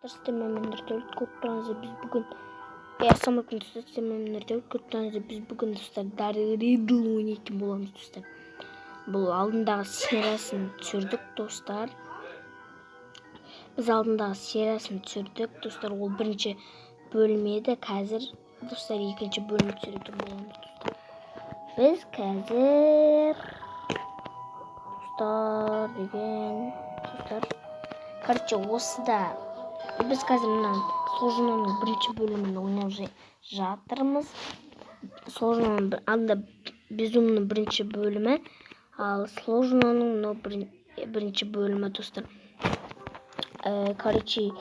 Sistemlerinde kurtlarınızı biz bugün Samurt'un sistemlerinde kurtlarınızı biz bugün dostlar Daredevil oynayıp bulamız dostlar. Bu aldığınдағы сериясын түсірдік достар. Biz алдындағы сериясын түсірдік достар. Ол бірінші бөлім еді. Қазір достар екінші бөлім түсіретін боламыз достар. Біз қазір достар деген достар. Короче, осыда biz қазір мына сложныйның бірінші бөлімін ойнап жатырмыз. Сложныйның анда безумный бірінші бөлімі, ал сложныйның бірінші бөлімі достар. Короче,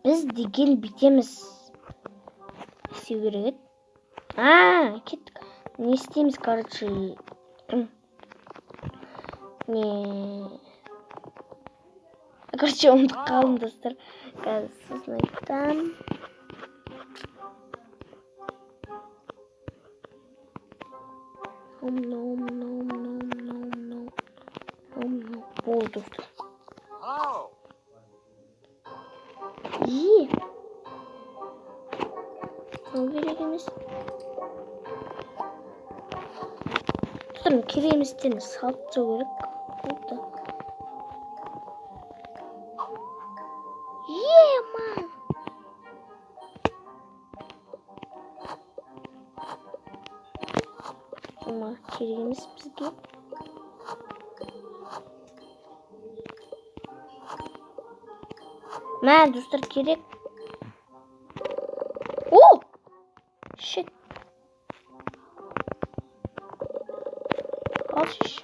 біз деген бітеміз. Істеу керек еді. Кеттік. Не істейміз, короче. Короче, ұмытып қалдым достар. Қазір сосын айтам. Болды достар. Ал керек емес. Достар, керек еместен салып тастау керек. Болды. Ama керек емес бізге. Мә, достар, керек. О! Shit. Алшы.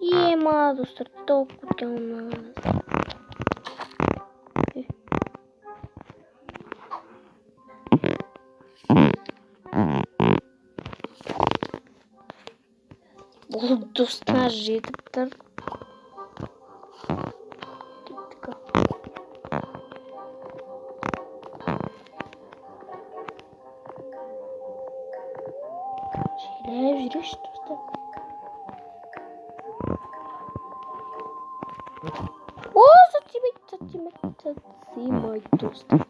Ема, достар, топ көтеміз. Бұл достар жетіп тұр. Желеп жүреш достар. О, затимай достар.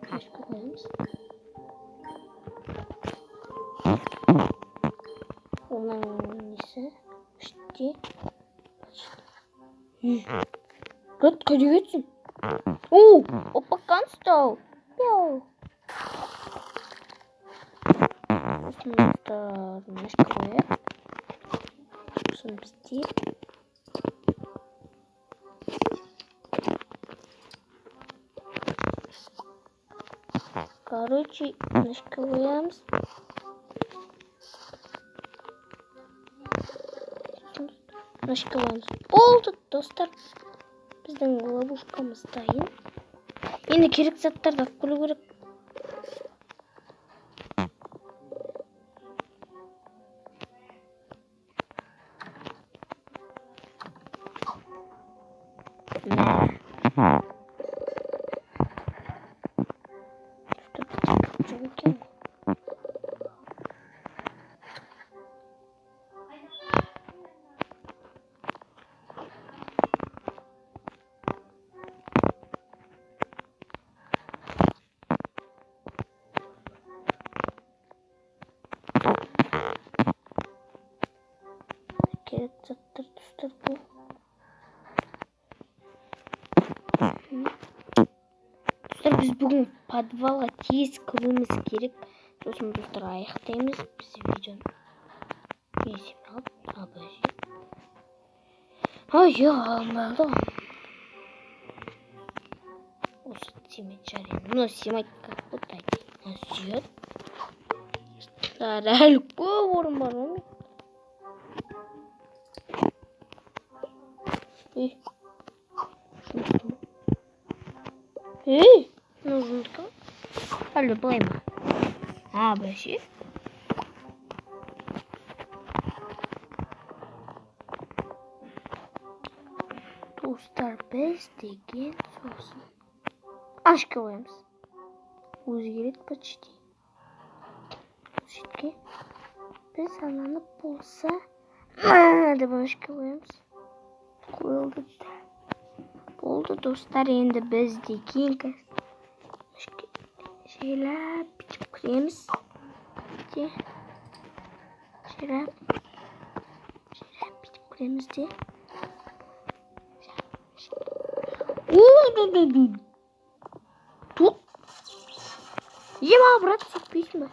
Кашка қоямыз. Оның несі? Үште. Рот, қайда кетсің? Опақан стау. Пяу. Осыныздар немножко қояйық. Сосын бізде. Короче, немножко қоямыз. Немножко қоямыз. Болды, достар. Біздің ловушкамыз дайын. Енді керек заттарды алып келу керек. Керек заттар достар бұл. Достар, біз бүгін подвалға тез кіруіміз керек. Сосын достар аяқтаймыз біз видеоны. Несем алып, абажи. Ой, алмады. Осы симет жарайын. Но симет как будто сүйет. Әлі көп орын бар ғой. Нужно-ка. Әлі былай ма? Бәше. Достар, біз деген сосын. Ашқа қоямыз. өзгереді почти. Сөйтке біз ананып болса деп өшке қоямыз. Қойылды. Болды достар, енді біз де кейін жайлап бүйтіп кіреміз. Жайлап бүйтіп кіреміз де. Тут. Ема, брат, сөйтпейсің ба?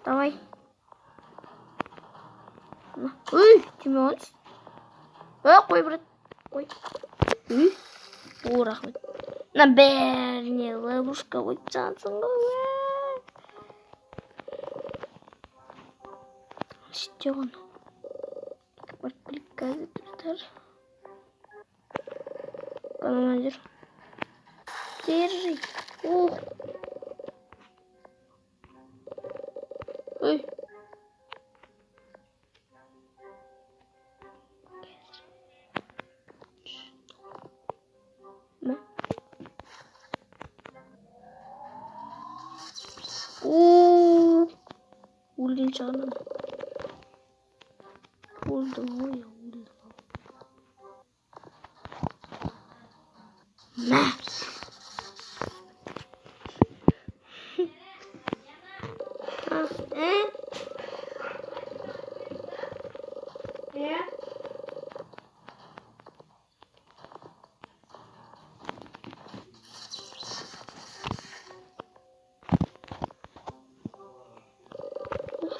Давай. Ой, тиме алшы. Қой, брат. Қой. О, рахмет. Бәріне ловушка қойып жансың ғой. Шетте ғана. Барып білік қазір тұрдар. Қанынан жүр. Держи. Ух. Ой. Өлден шығармын. Өлдім ғой, өлдім. Мә!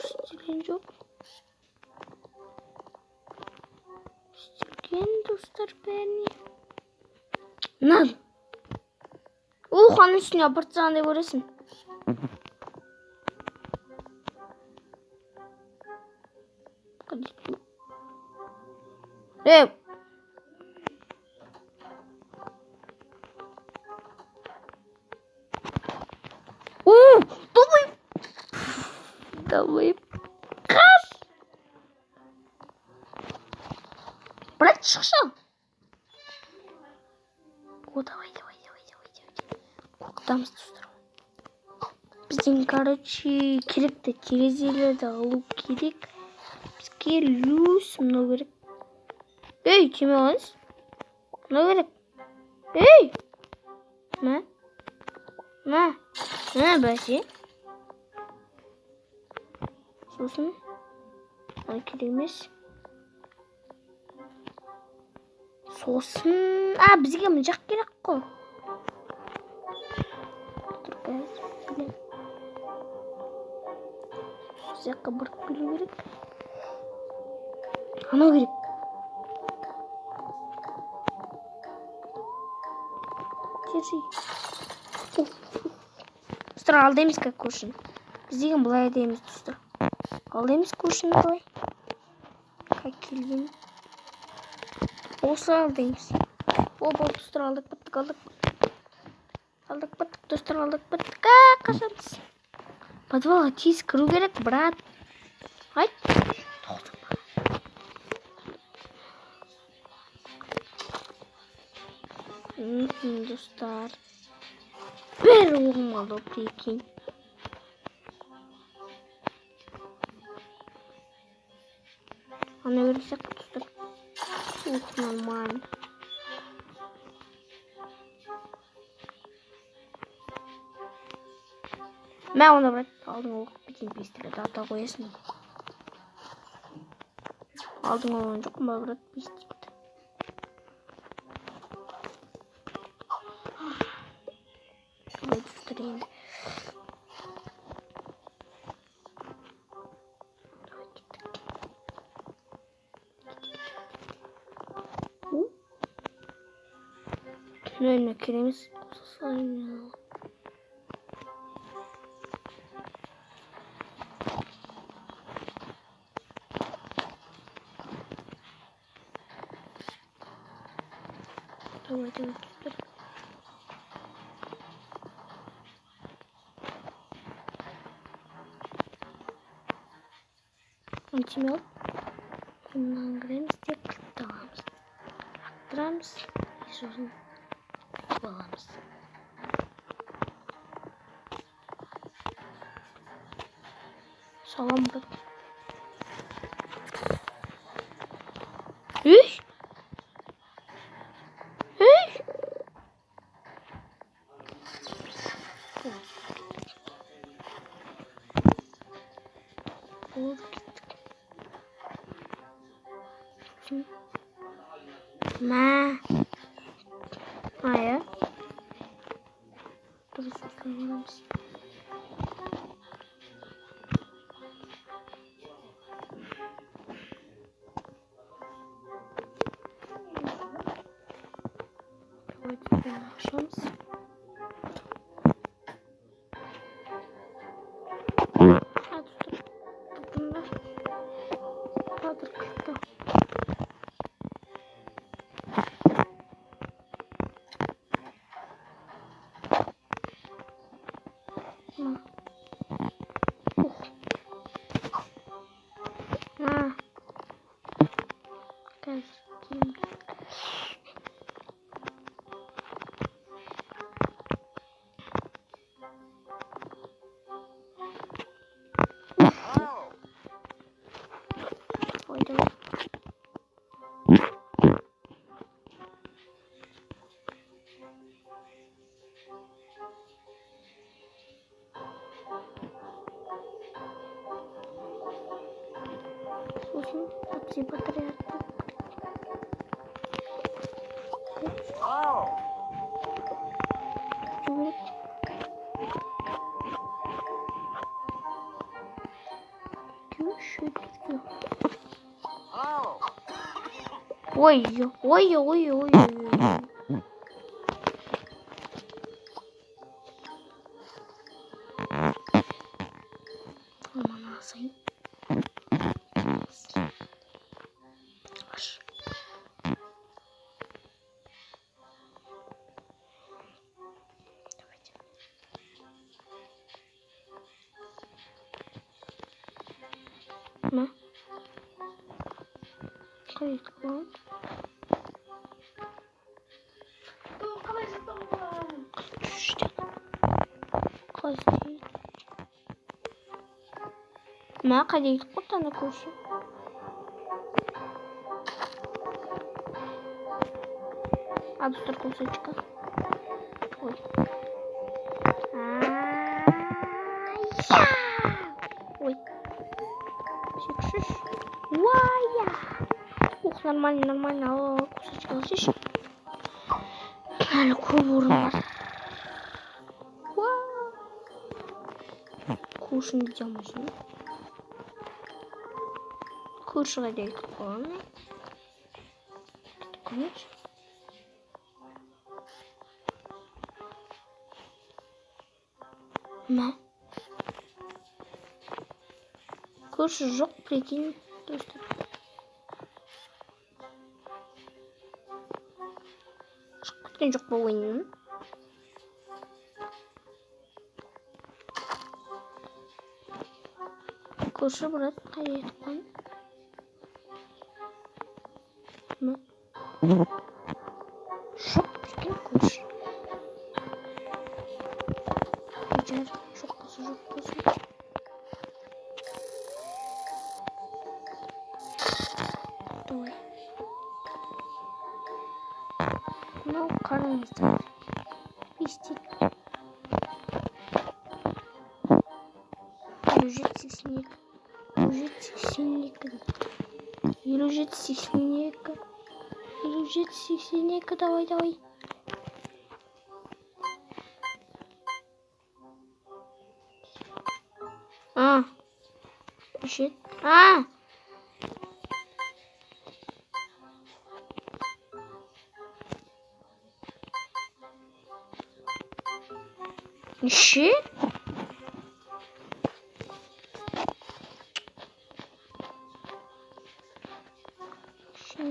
Стилген жоқ. Стилген достар бәріне. Нал. Қаның үстіне апарт сағандай көресің. Давай. Қаш! Брат, шықшал. Давай. Қорқытамыз достар. Бізден, короче, керекті терезелерді алу керек. Бізге люс мынау керек. Ей, тиме алыңыз. Мынау керек. Ей! Мә, бәсе. Сосын, керек емес. Сосын, бізге мына жақ керек қой. Біз жаққа бұрып келу керек. Анау керек. Держи. Достар, алдаймыз как көшін. Біз деген бұлай адаймыз достар. Алдаймыз көшін бұлай. Как келген. Осы алдаймыз. Достар, алдық баттық. Достар, алдық баттық. Қашамыз. Подвалға тез кіру керек, брат. Айт. Достар. Бәрі оғымалды прикинь. Ана өрісек достар. Нормально. Мә, оны брат, алдың оқып бітен бестігі дата қоясын. Алдың оған жоқ ма, брат, бестігі. Давай достар енді. Давай кеттік. Түнеліне кереміз. Қосасайын. Давай достар. Антимел. Мынаны кіреміз деп қытталамыз. Ақтырамыз. И сосын аламыз. Salam bak. Üş. Üş. Ma. Hayır. Dur sıkıyorum. Akşam. Hadi dur. Bunlar. Hadi kırdı. Ha. Gel. Olsun. Hepsi batarya attı. Cumhuriyet. Görüşürüz. Ой, ой, ой, ой, ой. Aman ağzayım. Var. Ne? Kayıt var. İşte. Kayıt. Ma kayıt kutana koşu. Abi dur koşu çıkar. Ой. Ой. Шиш. Вая. Ух, нормально, нормально. О, кусочек лжишь. Алькубурмар. Кушать где можно? Кушать где можно? Конечно. Ma. Курс жоқ, прикинь. Шыққан жоқ бұл ойынның. Көрші брат қай еткен? Ма. Жоқ, прикинь, көрші. Жоқ қысы, жоқ қысы. Давай. Ну, қараңыздар. Истик. Бюджет 82. Бюджет 82. Бюджет 82. Бюджет 82. Давай, давай. А. Бюджет. А. İşi?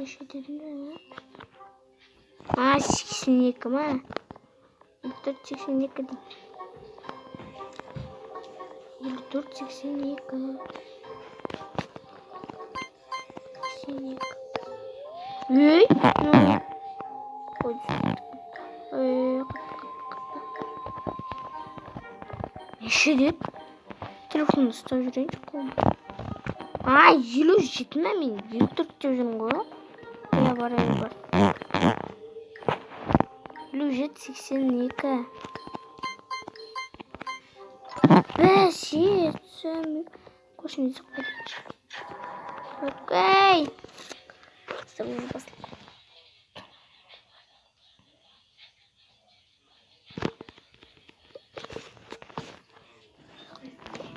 Şey dedim ya. Aa, 82 mi? 482 değil. 482. 82. Ey? Ne? Eşit. телефонды ұстап жүрейінші қолымда. Ай, 57 ме, мен 54 деп жүрмін ғой. Я бар. 57-82. Бәсе, көшін езіп қойдыңшы. Окей. Сырғыз басылып.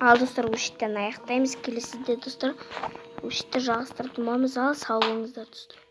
Ал достар, өшіттен аяқтаймыз. Келесіде достар, өшітті жағыстырдым. Ал сау болыңыздар достар.